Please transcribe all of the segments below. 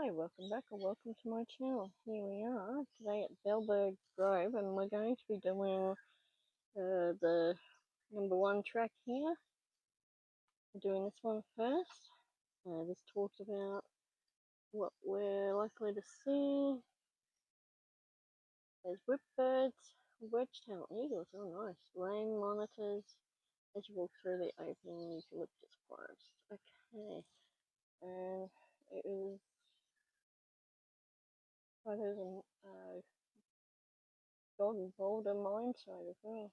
Hi, welcome back or welcome to my channel. Here we are today at Bellbird Grove and we're going to be doing the #1 track here. We're doing this one first. This talks about what we're likely to see. There's whipbirds, wedge-tailed eagles, oh nice, land monitors as you walk through the open eucalyptus forest. Okay, and it is photos and golden Boulder mine site as well.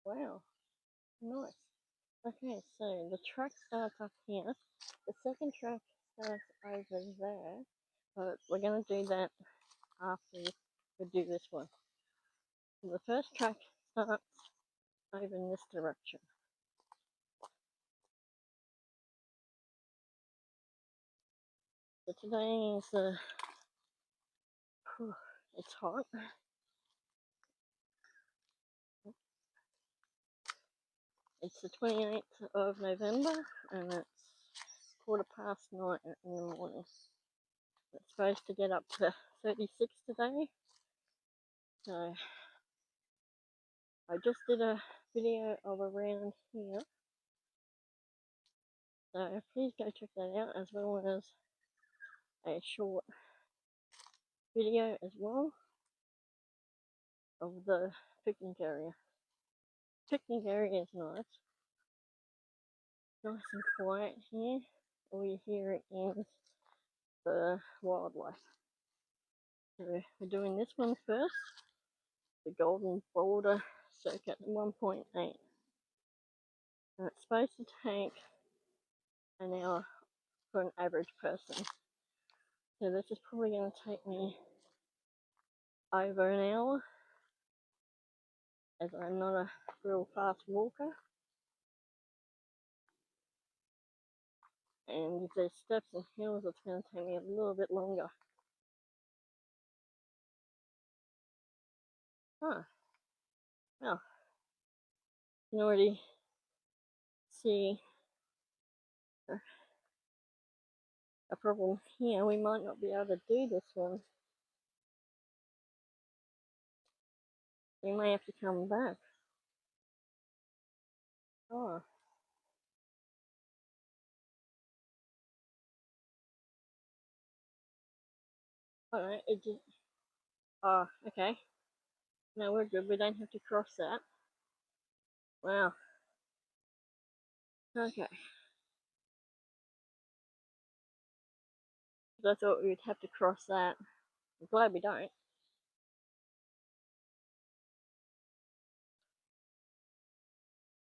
Wow, nice. Okay, so the track starts up here. The second track starts over there, but we're going to do that after we do this one. So the first track starts over in this direction. So today is it's hot. It's the 28th of November and it's 9:15 in the morning. It's supposed to get up to 36 today. So I just did a video of around here. So please go check that out, as well as a short video as well of the picnic area. Picnic area is nice. Nice and quiet here. All you hear is the wildlife. So we're doing this one first. The Golden Boulder Circuit 1.8. And it's supposed to take an hour for an average person. So this is probably going to take me over an hour, as I'm not a real fast walker. And if there's steps and hills, it's going to take me a little bit longer. Well, you can already see a problem here. We might not be able to do this one. We may have to come back. Oh. Alright, it just... Oh, okay. No, we're good. We don't have to cross that. Wow. Okay. I thought we'd have to cross that. I'm glad we don't.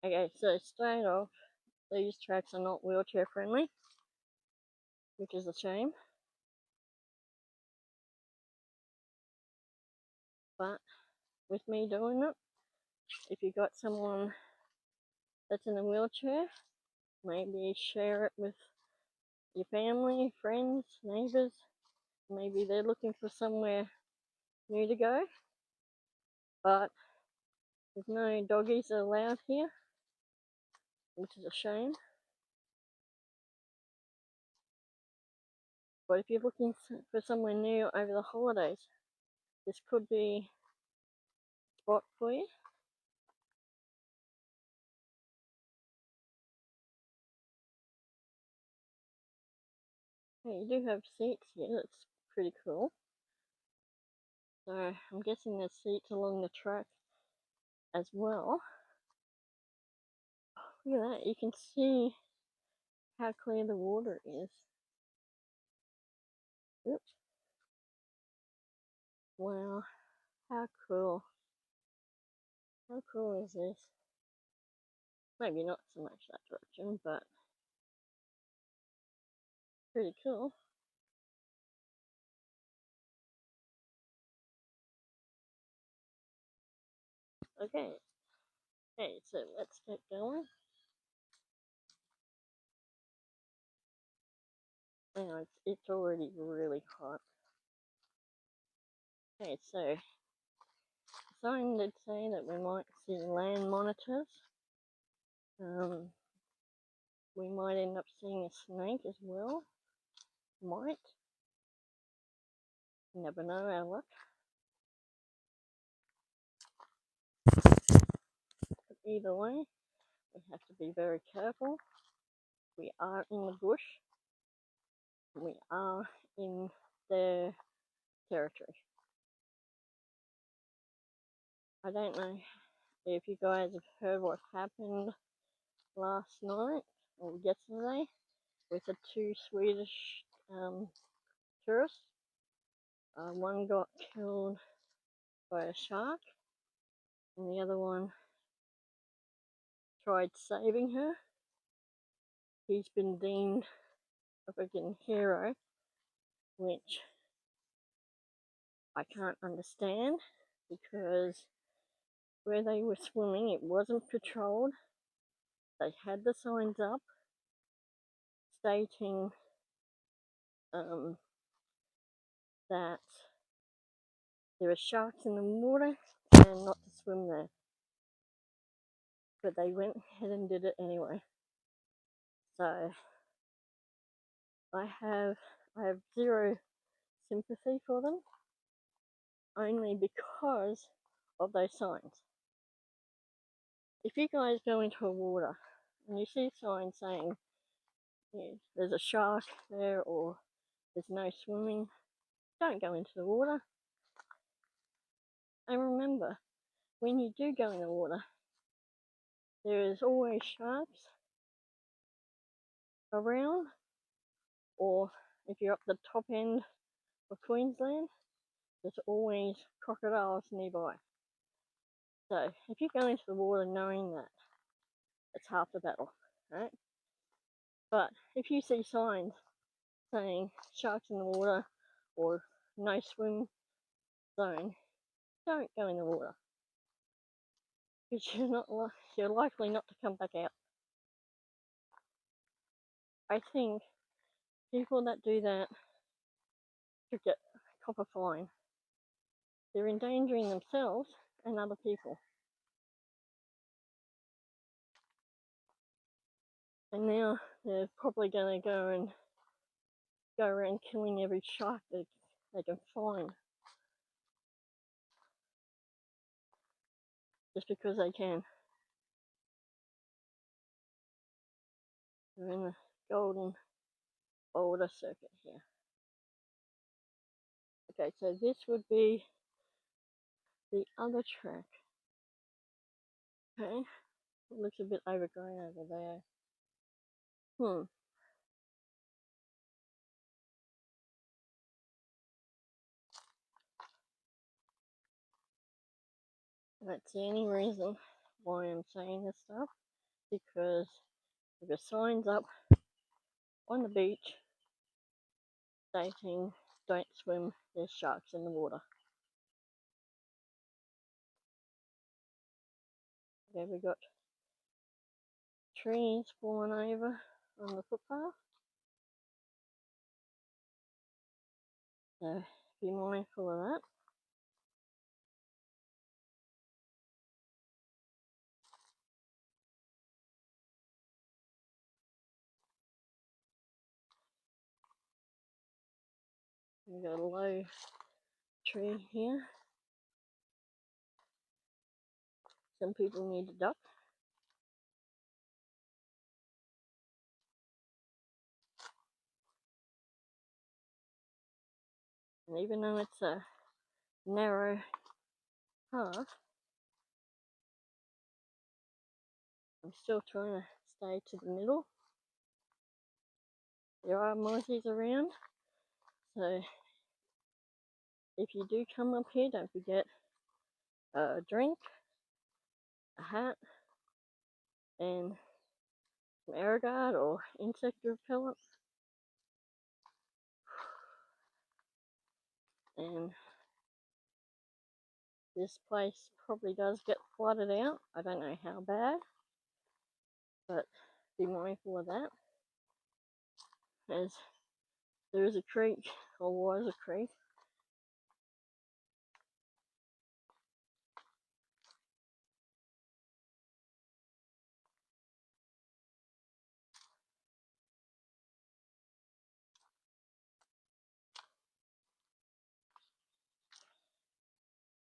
Okay, so straight off, these tracks are not wheelchair friendly, which is a shame. But with me doing it, if you got someone that's in a wheelchair, maybe share it with your family, friends, neighbours. Maybe they're looking for somewhere new to go, but there's no doggies allowed here, which is a shame. But if you're looking for somewhere new over the holidays, this could be a spot for you. Okay, you do have seats here, that's pretty cool. So I'm guessing there's seats along the track as well. Look at that, you can see how clear the water is. Oops. Wow, how cool. How cool is this? Maybe not so much that direction, but pretty cool. Okay, so let's get going. Now it's already really hot. Okay, so the sign did say that we might see land monitors. We might end up seeing a snake as well. might. You never know our luck. But either way, we have to be very careful. We are in the bush. We are in their territory. I don't know if you guys have heard what happened last night or yesterday with the two Swedish tourists. One got killed by a shark, and the other one tried saving her. He's been deemed a freaking hero, which I can't understand because where they were swimming, it wasn't patrolled. They had the signs up stating that there are sharks in the water and not to swim there. But they went ahead and did it anyway. So I have zero sympathy for them, only because of those signs. If you guys go into a water and you see signs saying there's a shark there or there's no swimming, don't go into the water. And remember, when you do go in the water, there is always sharks around, or if you're up the top end of Queensland, there's always crocodiles nearby. So if you go into the water knowing that, it's half the battle, right? But if you see signs saying sharks in the water or no swim zone, don't go in the water, because you're likely not to come back out. I think people that do that should get a copper fine. They're endangering themselves and other people. And now they're probably going to go around killing every shark that they can find, just because they can. We're in the golden Boulder circuit here. Okay, so this would be the other track. Okay, it looks a bit overgrown over there. That's the only reason why I'm saying this stuff, because there are signs up on the beach stating don't swim, there's sharks in the water. Okay, we got trees falling over on the footpath, so be mindful of that. We've got a low tree here. Some people need to duck. And even though it's a narrow path, I'm still trying to stay to the middle. There are mozzies around, so if you do come up here, don't forget a drink, a hat, and some Aerogard or insect repellent. And this place probably does get flooded out. I don't know how bad, but be mindful of that, as there is a creek, or was a creek,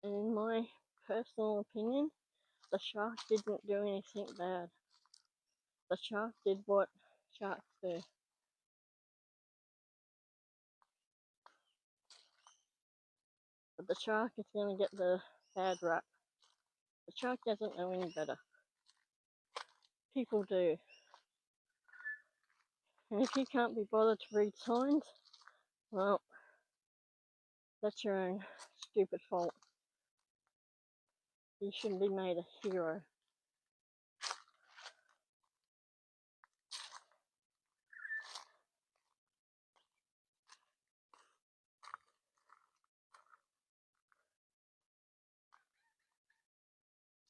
And in my personal opinion, the shark didn't do anything bad. The shark did what sharks do. But the shark is going to get the bad rap. The shark doesn't know any better. People do. And if you can't be bothered to read signs, well, that's your own stupid fault. You shouldn't be made a hero.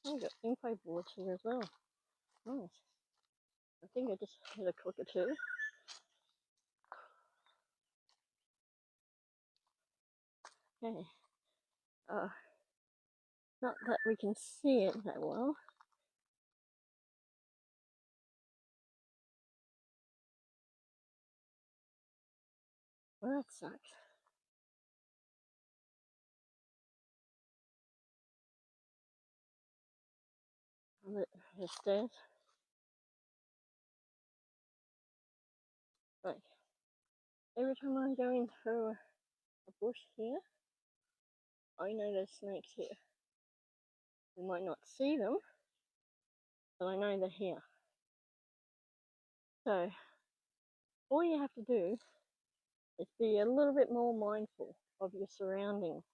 I've got info boards here as well. Nice. I think I just hit a cockatoo. Okay. Not that we can see it that well. Well, that sucks. The stairs. Like, every time I'm going through a bush here, I know there's snakes here. We might not see them, but I know they're here. So, all you have to do is be a little bit more mindful of your surroundings.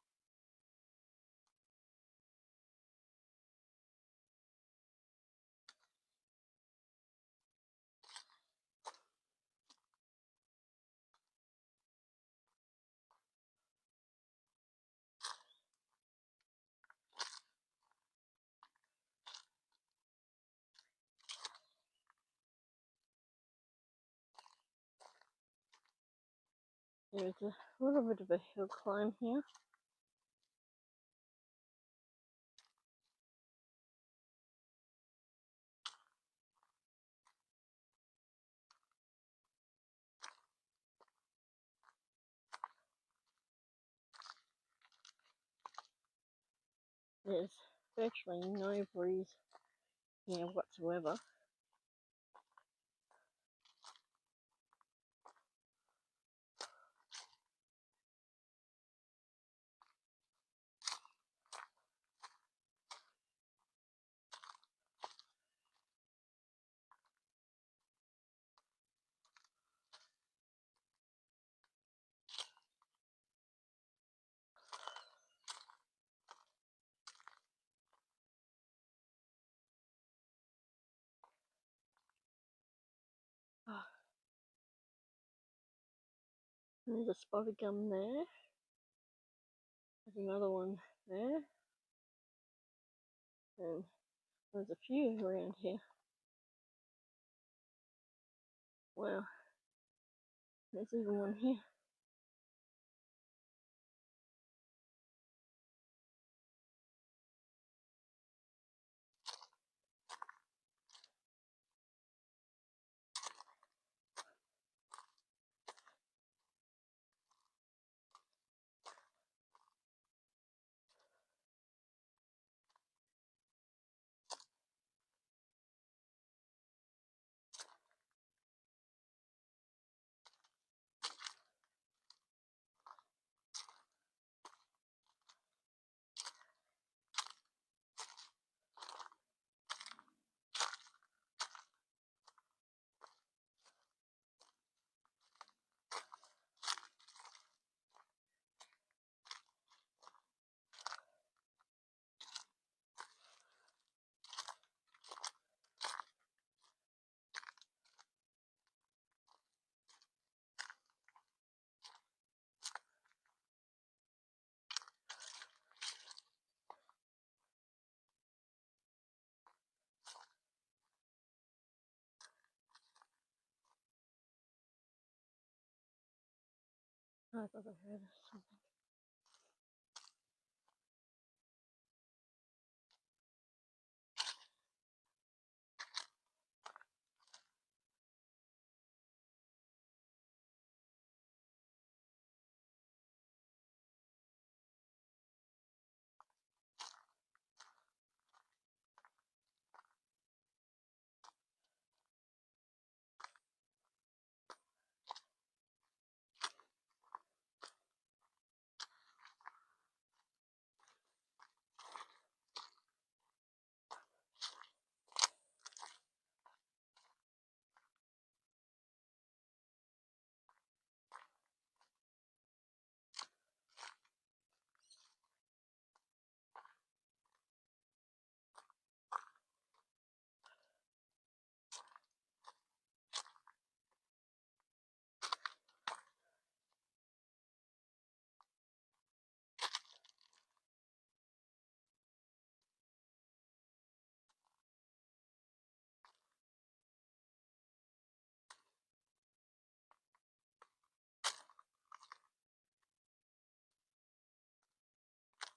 There's a little bit of a hill climb here. There's virtually no breeze here whatsoever. There's a spotted gum there. There's another one there. And there's a few around here. Wow. There's even one here. I thought I heard something.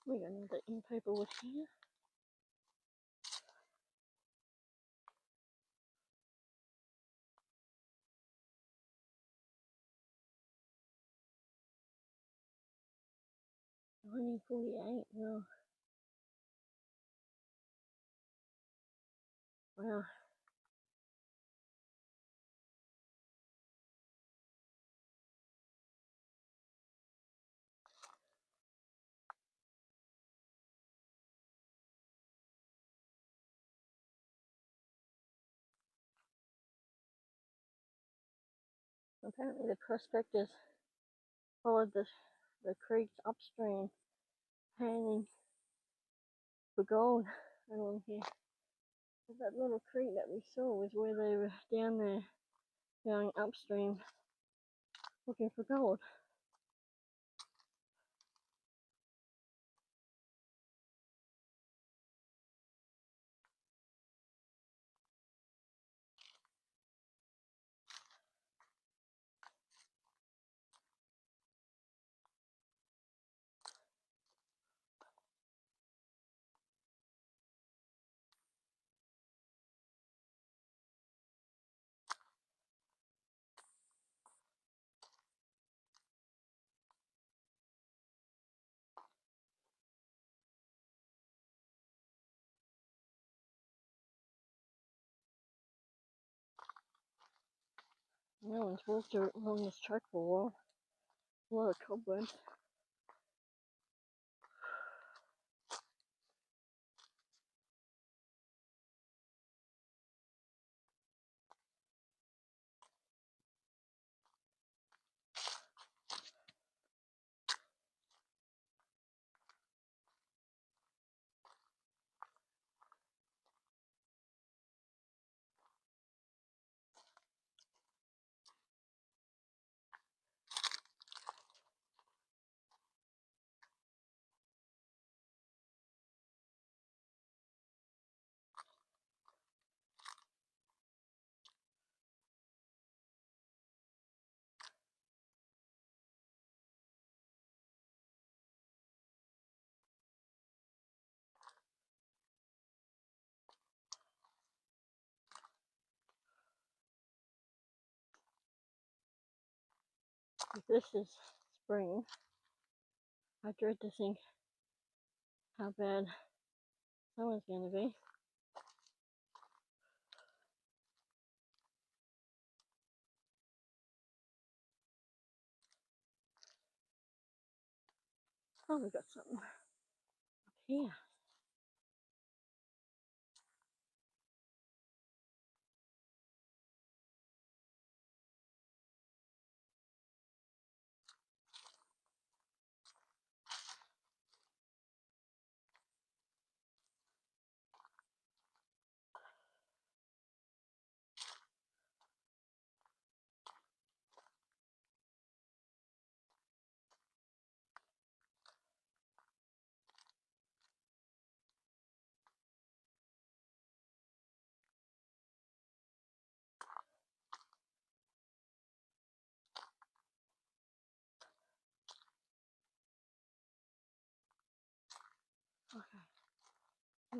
We got another in paperwood here. Only 48. Well, wow. Apparently the prospectors followed the creeks upstream, panning for gold along here. But that little creek that we saw was where they were down there going upstream looking for gold. No one's walked along this track for a while. A lot of cobwebs. If this is spring, I dread to think how bad summer's going to be. Oh, we've got something up here.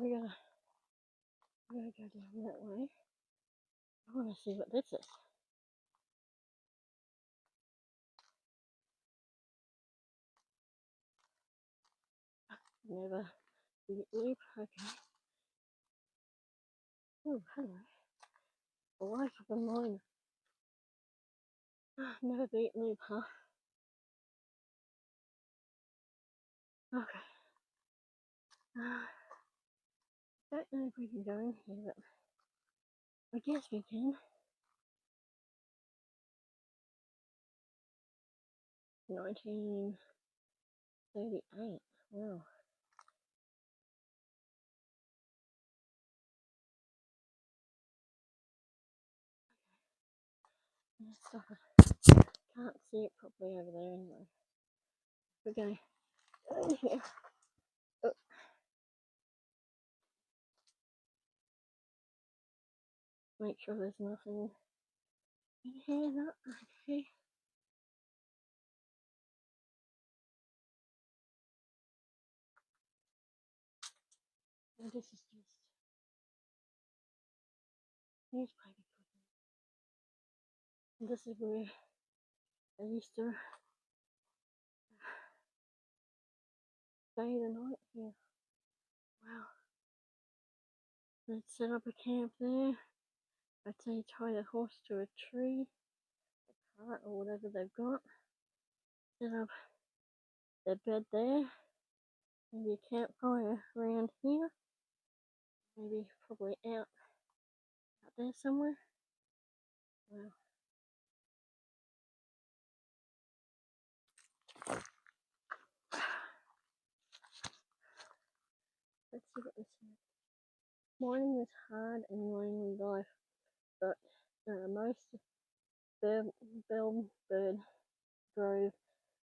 Okay, we gotta go down that way. I want to see what this is. Never beat loop. Okay. Oh, hello. The life of a miner. Never beat loop, huh? Okay. Don't know if we can go in here, but I guess we can. 1938. Wow. Stop it. Can't see it properly over there anyway. We're going in here. Oh. Make sure there's nothing in here. Not okay. And this is just newspaper clipping. And this is where I used to stay the night here. Wow. Let's set up a camp there. I'd say tie the horse to a tree, a cart or whatever they've got. Set up their bed there. Maybe a campfire around here. Maybe probably out there somewhere. Wow. Let's see what this is. Mining was hard and lonely life, but most Bellbird Grove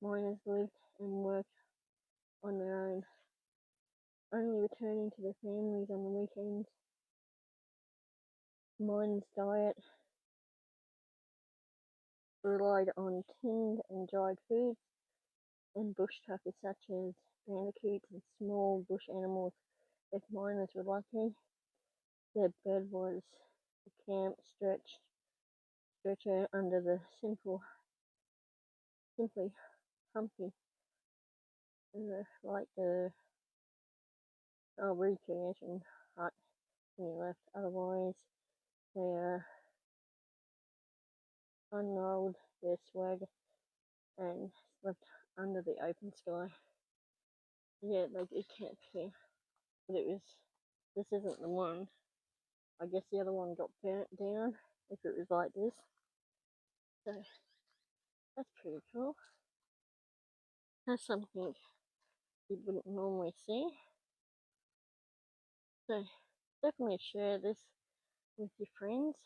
miners lived and worked on their own, only returning to their families on the weekends. Miners' diet relied on tinned and dried foods and bush tuckers such as bandicoots and small bush animals. If miners were lucky, their bed was a camp stretcher under the simply humpy, like the recreation hut when you left. Otherwise, they unrolled their swag and slept under the open sky. Yeah, they did camp here, but this isn't the one. I guess the other one got burnt down if it was like this. So that's pretty cool. That's something you wouldn't normally see. So definitely share this with your friends.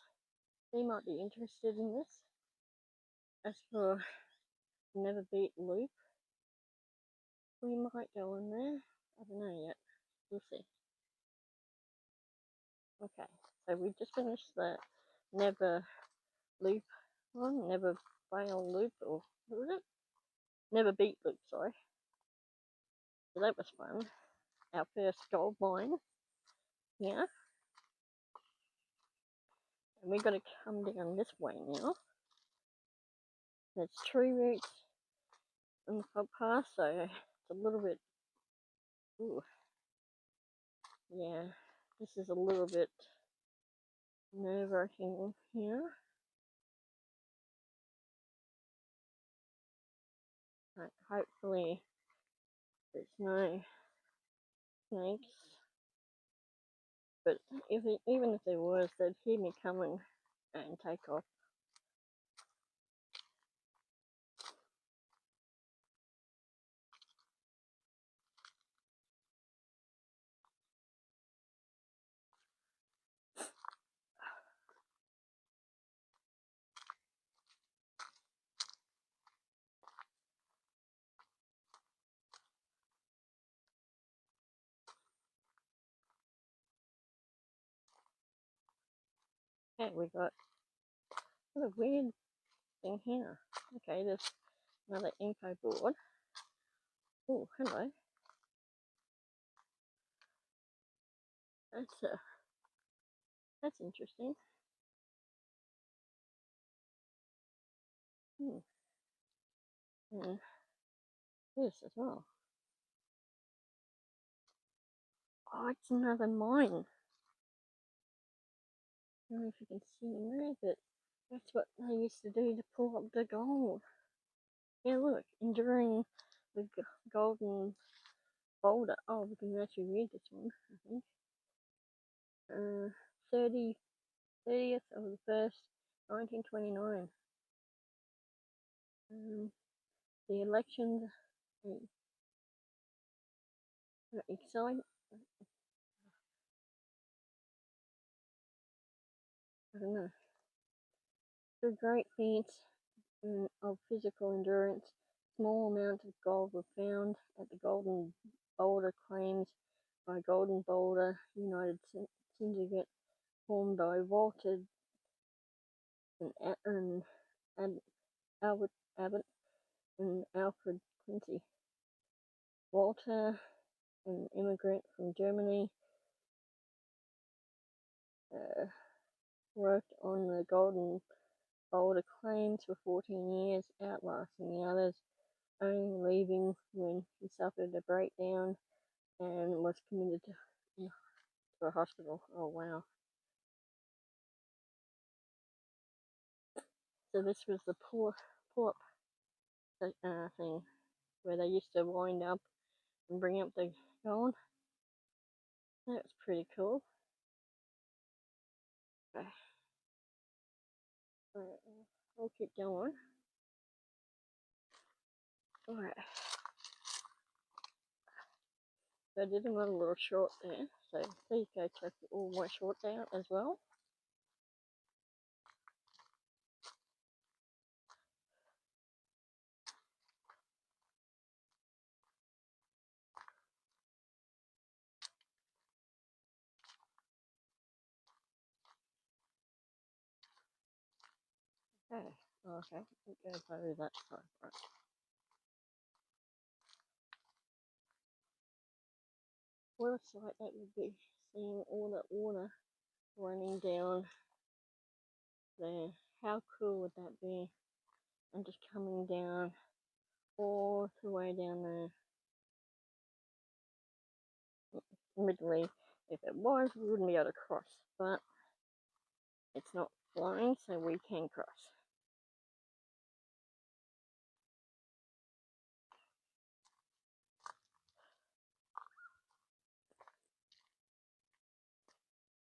They might be interested in this. As for Never Beat Loop, we might go on there. I don't know yet. We'll see. Okay, so we just finished the Never Loop one, Never Fail Loop, or what was it? Never Beat Loop, sorry. So that was fun. Our first gold mine here. And we've got to come down this way now. There's tree roots in the footpath, so it's a little bit, ooh, yeah, this is a little bit nerve-wracking here. But hopefully there's no snakes. But even if there was, they'd hear me coming and take off. Okay, we got what a weird thing here. Okay, there's another info board. Oh, hello. That's interesting. And this as well. Oh, it's another mine. I don't know if you can see there, but that's what they used to do to pull up the gold. Yeah, look, enduring the golden Boulder. Oh, we can actually read this one, I think. 30th of the 1st, 1929. The elections exciting. I don't know. Through great feats of physical endurance, small amounts of gold were found at the Golden Boulder claims by Golden Boulder United Syndicate, formed by Walter and Albert Abbott and Alfred Quincy. Walter, an immigrant from Germany, worked on the golden Boulder claims for 14 years, outlasting the others, only leaving when he suffered a breakdown and was committed to a hospital. Oh wow. So this was the pull-up thing where they used to wind up and bring up the gold. That was pretty cool. Okay. Alright, I'll keep going. Alright. So I did another little short there. So please go check all my shorts out as well. Okay. Okay. It goes over that side. Right. What a sight that would be, seeing all that water running down there. How cool would that be? And just coming down all the way down there. Admittedly, if it was, we wouldn't be able to cross, but it's not flowing, so we can cross.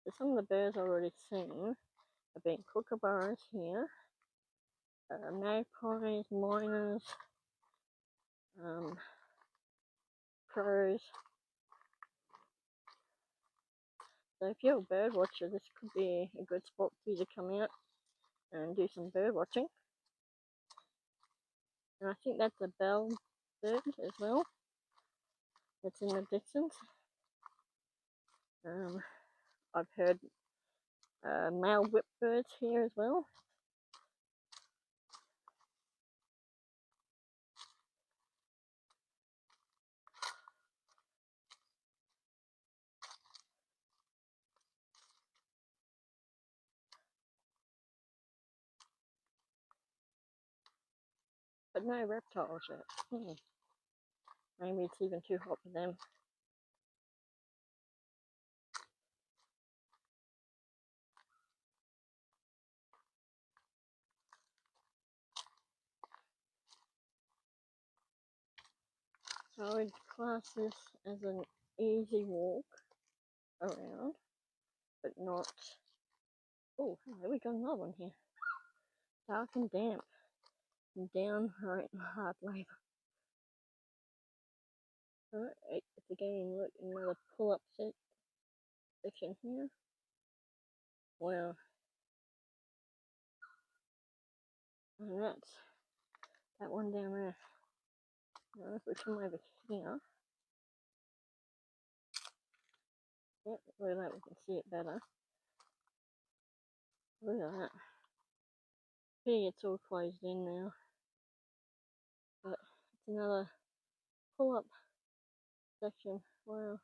So some of the birds I've already seen have been kookaburras here, magpies, miners, crows. So if you're a bird watcher, this could be a good spot for you to come out and do some bird watching. And I think that's a bellbird as well. That's in the distance. I've heard male whipbirds here as well. But no reptiles yet. Maybe it's even too hot for them. So I would class this as an easy walk around, but not... Oh, we got another one here. Dark and damp. And downright hard labour. Alright, it's again, look, another pull-up section here. Wow. And that's that one down there. Now if we come over here, yep, look at that, we can see it better. Look at that. See, it's all closed in now. But it's another pull-up section. Wow,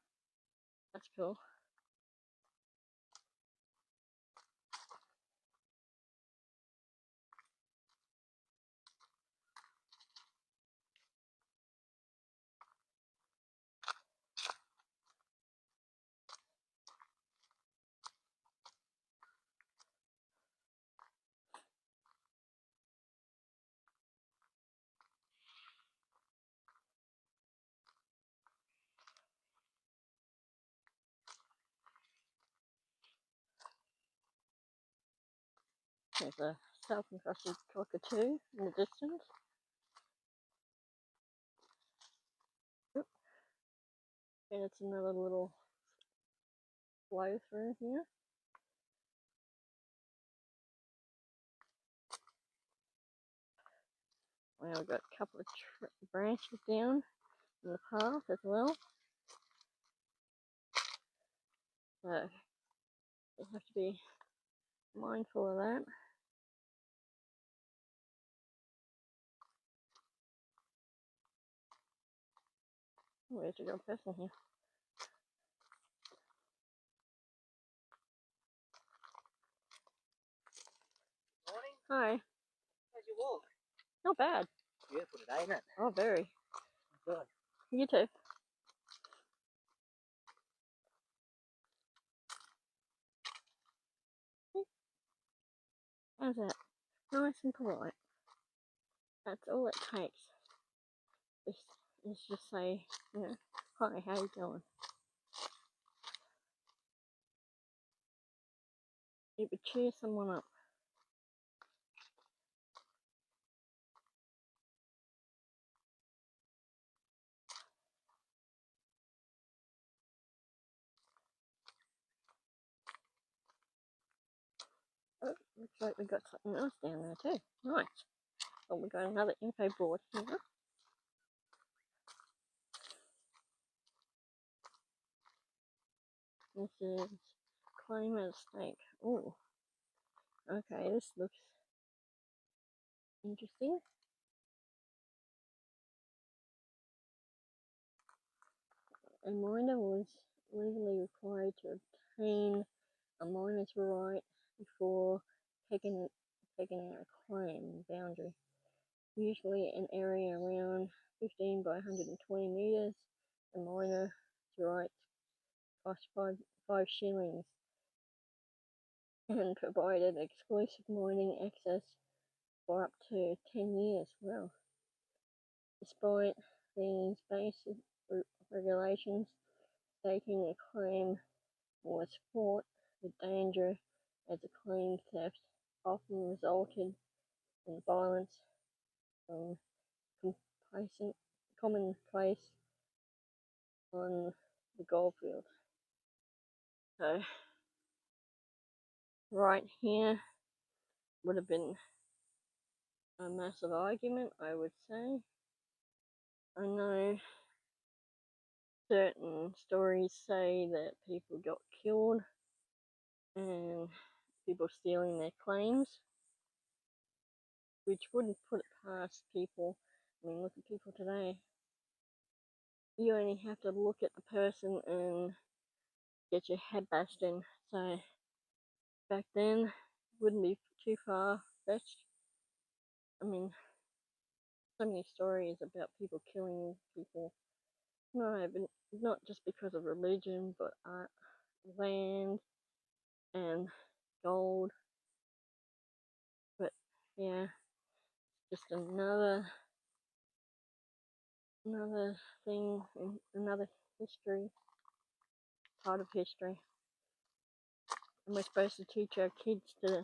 that's cool. There's a self-encrusted cockatoo in the distance. Oop. And it's another little flow through here. Well, we've got a couple of branches down in the path as well. So you have to be mindful of that. Oh, there's a real person here. Hi. How's your walk? Not bad. Beautiful today, isn't it? Oh, very. Good. You too. How's that? Nice and polite. That's all it takes. Is just say, you know, hi, how you doing? It would cheer someone up. Oh, looks like we got something else down there too. Nice. Oh, we got another info board here. This is claim at stake. Oh, okay, this looks interesting. A miner was legally required to obtain a miner's right before taking out a claim boundary, usually an area around 15 by 120 meters. The miner's right cost 5 shillings and provided exclusive mining access for up to 10 years. Well, despite these basic regulations, staking a claim was fraught with danger as a claim theft often resulted in violence from commonplace on the goldfield. So right here would have been a massive argument, I would say. I know certain stories say that people got killed and people stealing their claims, which wouldn't put it past people. I mean, look at people today. You only have to look at the person and get your head bashed in. So back then, wouldn't be too far fetched. I mean, so many stories about people killing people. No, but not just because of religion, but land and gold. But yeah, just another thing, another history, part of history. And we're supposed to teach our kids to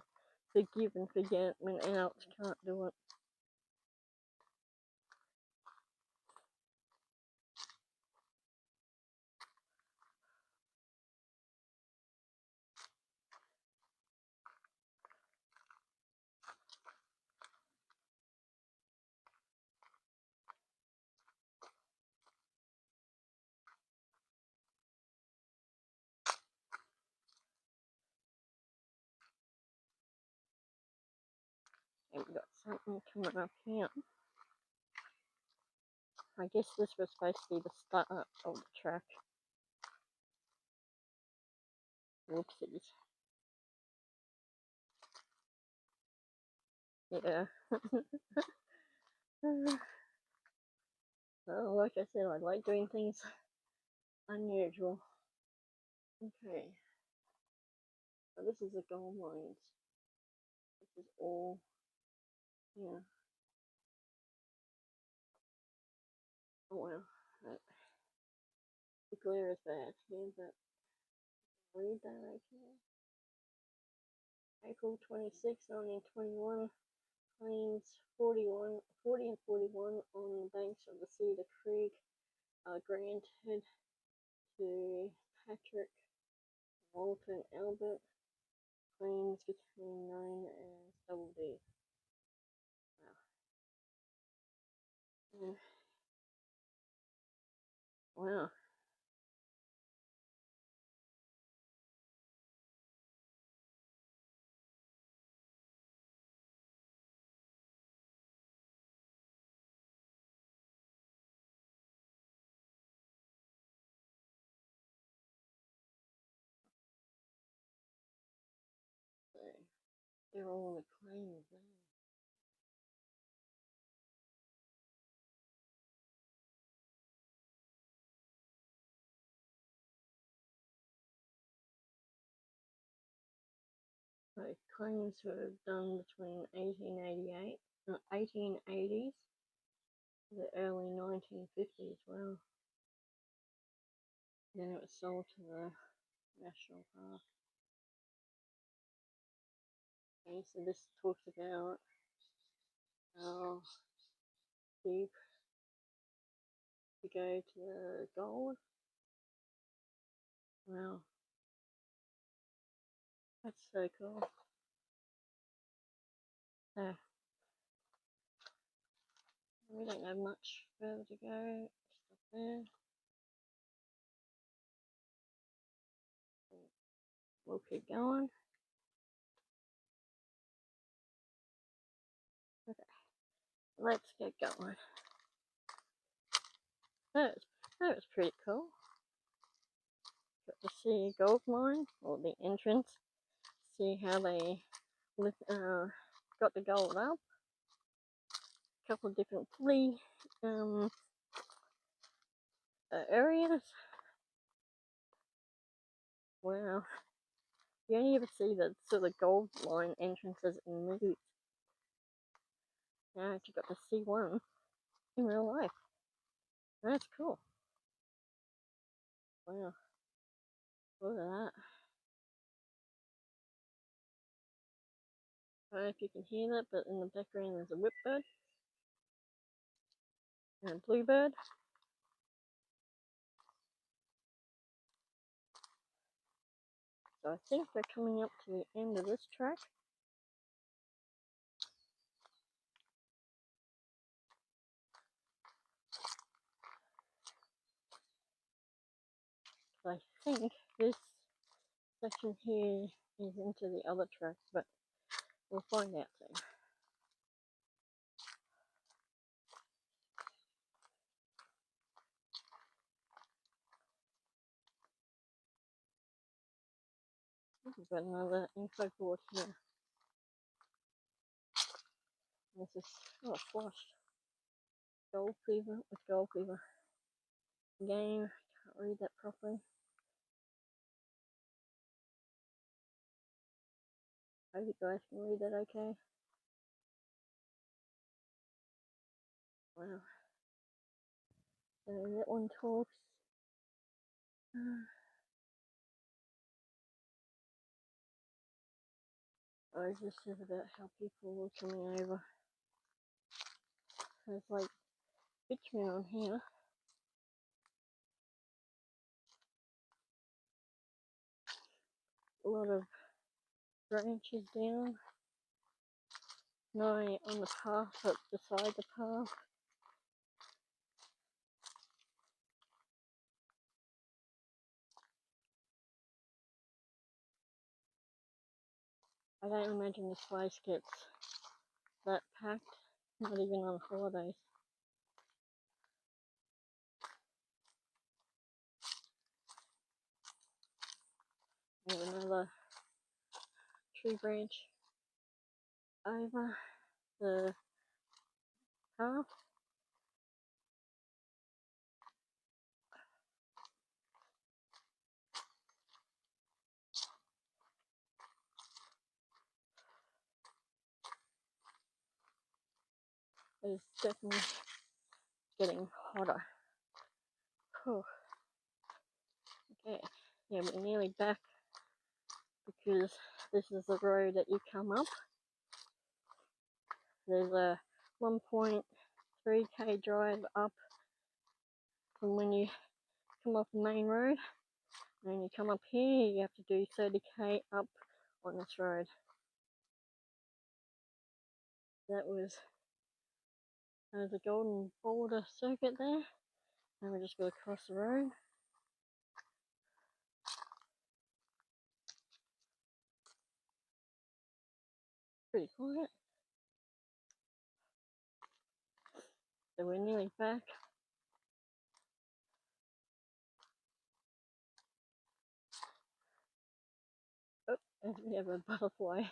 forgive and forget when adults can't do it. And we've got something coming up here. I guess this was supposed to be the start of the track. Whoopsies. Yeah. Well, like I said, I like doing things unusual. Okay. So this is the gold mines. This is all, yeah. Oh well. The glare is bad here, but read that okay. April 26, 1921, claims 40 and 41 on the banks of the Cedar Creek are granted to Patrick, Walter, and Albert. Claims became known as Double D. Wow. Wow. So they're all the claims now. So claims were done between 1880s to the early 1950s. Wow. Then it was sold to the national park. Okay, so this talks about how deep to go to the gold. Wow. That's so cool. So, we don't have much further to go. Stop there. We'll keep going. Okay, let's get going. That was pretty cool. Got to see a gold mine, or the entrance. See how they got the gold up. A couple of different flea areas. Wow. You only ever see the sort of gold mine entrances in movies. Now I actually got to see one in real life. That's cool. Wow. Look at that. I don't know if you can hear that, but in the background there's a whipbird and a bluebird. So I think we're coming up to the end of this track. I think this section here is into the other track, but we'll find out soon. We've got another info board here. This is flushed. Gold fever with gold fever. Again, can't read that properly. Hope you guys can read that okay. Wow. So that one talks. This is about how people were coming over. There's like bitumen on here. A lot of branches down. No, on the path, but beside the path. I don't imagine this place gets that packed, not even on holidays. We have another tree branch over the path. It's definitely getting hotter. Whew. Okay, yeah, we're nearly back because this is the road that you come up. There's a 1.3k drive up from when you come off the main road, and you come up here, you have to do 30k up on this road. There's a golden Boulder circuit there, and we just go across the road. Pretty quiet. So we're nearly back. Oh, and we have a butterfly.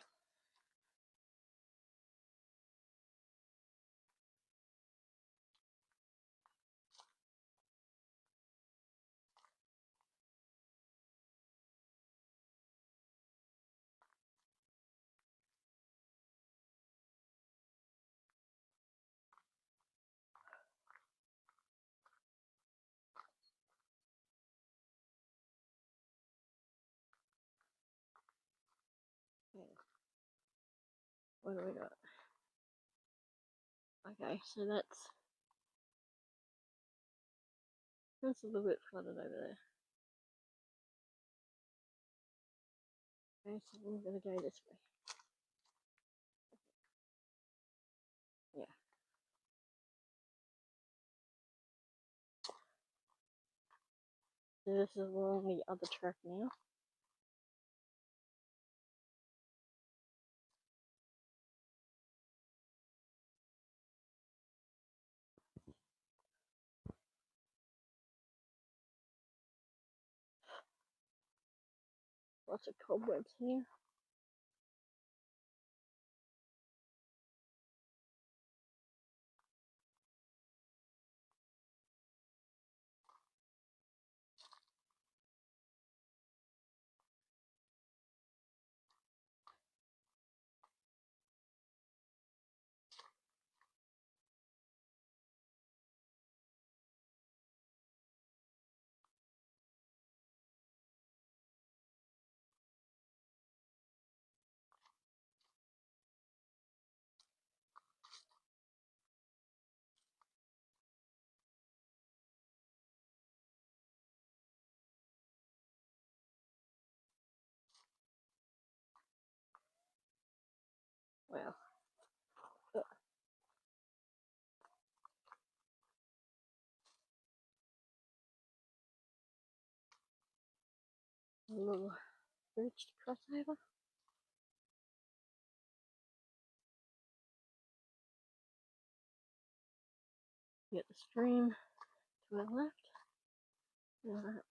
What do we got? Okay, so that's a little bit flooded over there. Okay, so we're gonna go this way. Yeah. So this is along the other track now. Lots of cobwebs here. Wow. A little bridge to cross over. Get the stream to our left. Alright.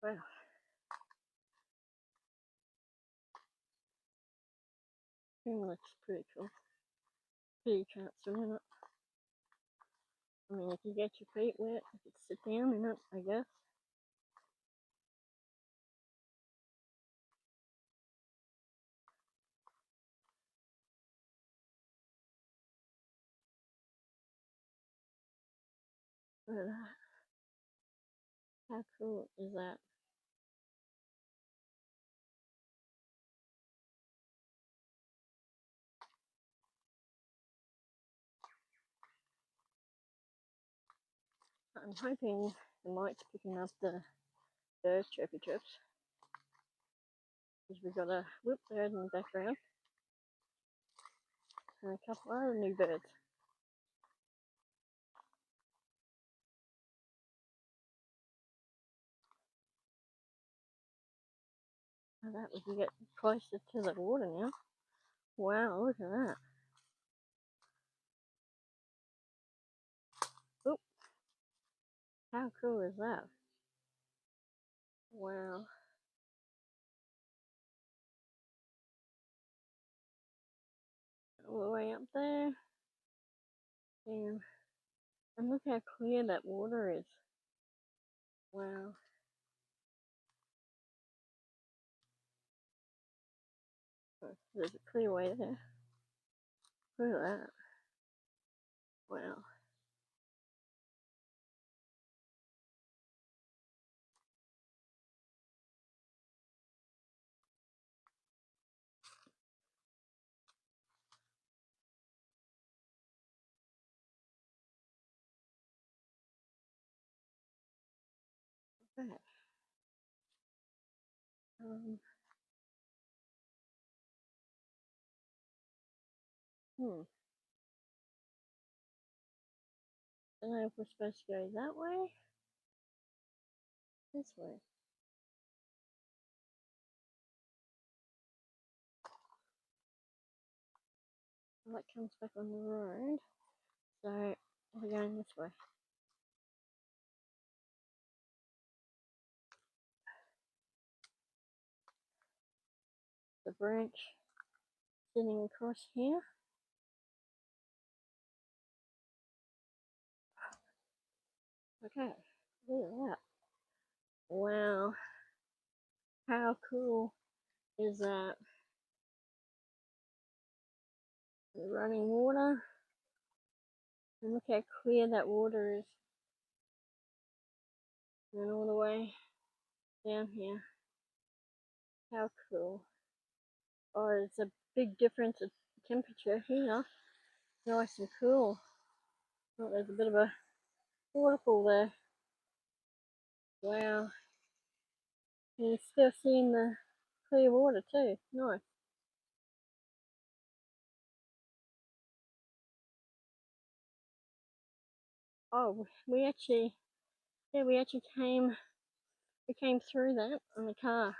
Wow. Stream looks pretty cool. You can't swim in it. I mean, if you get your feet wet, you could sit down in it, I guess. But how cool is that? I'm hoping the mic's picking up the bird chirpy chirps. Because we've got a whip bird in the background. And a couple other new birds. How that we can get closer to the water now. Wow, look at that. Oop. How cool is that? Wow. All the way up there. Damn. And look how clear that water is. Wow. There's a clear way there. Look at that. Wow. Okay. Don't know if we're supposed to go that way. This way. Well, that comes back on the road. So we're going this way. The branch sitting across here. Okay, look at that. Wow. How cool is that? The running water. And look how clear that water is. And all the way down here. How cool. Oh, it's a big difference in temperature here. Nice and cool. Oh, there's a bit of a waterfall there. Wow. And you're still seeing the clear water too. Nice. Oh, we actually came through that on the car.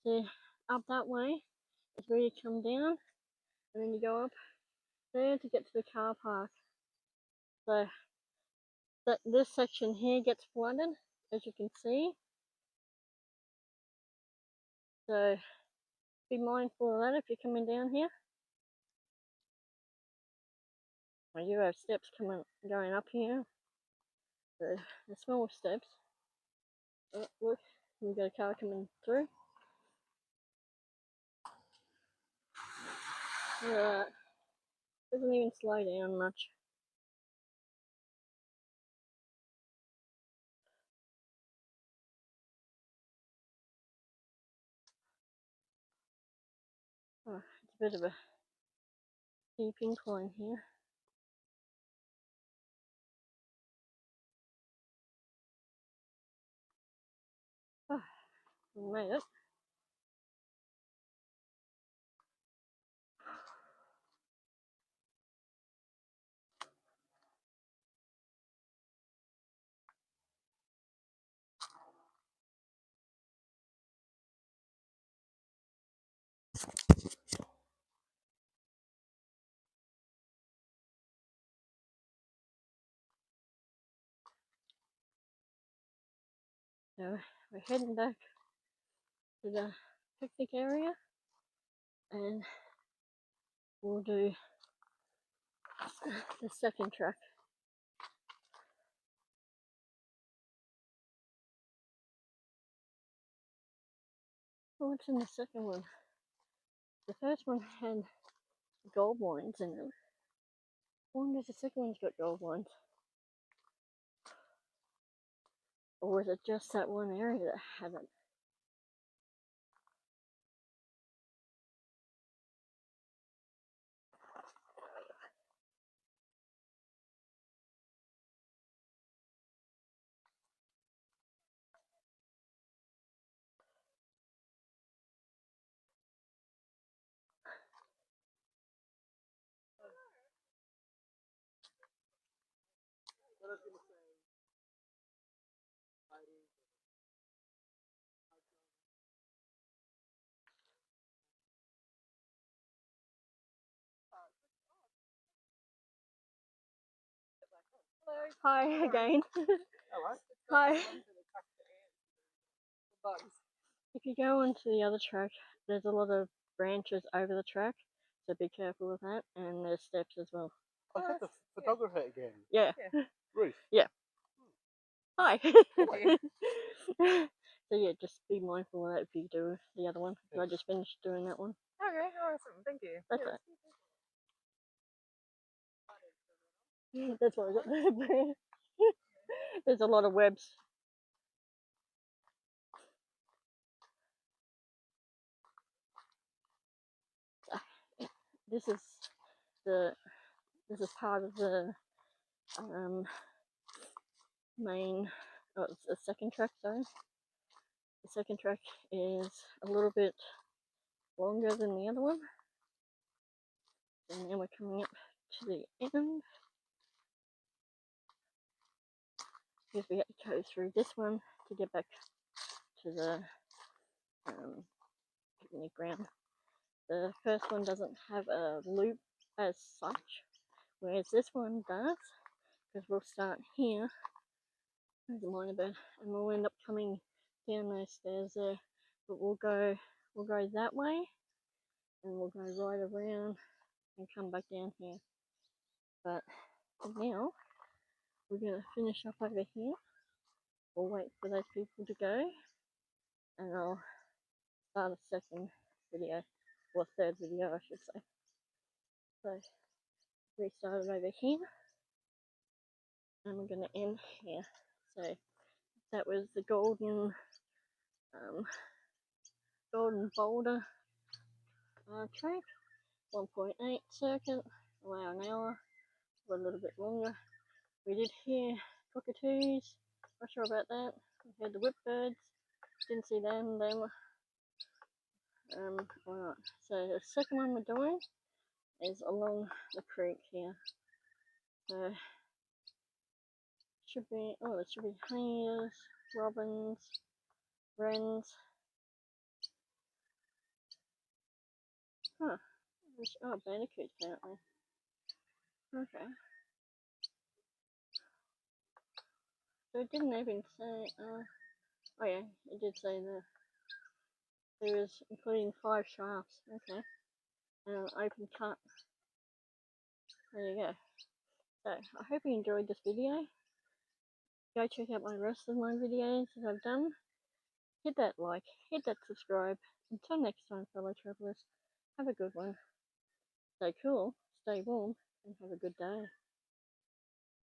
So up that way is where you come down, and then you go up there to get to the car park. So this section here gets flooded, as you can see. So be mindful of that if you're coming down here. Well, you have steps going up here. The small steps. Oh, look, we've got a car coming through. Doesn't even slow down much. Oh, it's a bit of a steep incline here. Oh, we made it. So we're heading back to the picnic area, and we'll do the second track. What's in the second one? The first one had gold lines in it. I wonder if the second one's got gold lines. Or was it just that one area that had it? Hi again. Hello. Hi. If you go onto the other track, there's a lot of branches over the track, so be careful with that, and there's steps as well. I got the photographer again. Yeah. Ruth. Yeah. Hi. Hi. So yeah, just be mindful of that if you do the other one. I just finished doing that one. Okay, awesome. Thank you. That's it. That's why I got the brand. There's a lot of webs. This is part of the main. Oh, it's the second track, sorry. The second track is a little bit longer than the other one. And now we're coming up to the end. Because we have to go through this one to get back to the picnic ground. The first one doesn't have a loop as such, whereas this one does, because we'll start here. There's a minor bird, and we'll end up coming down those stairs there, but we'll go that way, and we'll go right around and come back down here. But for now, we're going to finish up over here. We'll wait for those people to go, and I'll start a second video, or third video I should say. So we started over here, and we're going to end here. So that was the golden Boulder track, 1.8 circuit, around an hour, or a little bit longer. We did hear cockatoos, not sure about that. We heard the whipbirds, didn't see them. Alright, so the second one we're doing is along the creek here. So there should be honeyers, robins, wrens. Huh. Bandicoots apparently. Okay. So it didn't even say, oh yeah, it did say there was including 5 shafts. Okay. And an open cut. There you go. So I hope you enjoyed this video. Go check out my rest of my videos that I've done. Hit that like, hit that subscribe. Until next time, fellow travellers, have a good one. Stay cool, stay warm, and have a good day.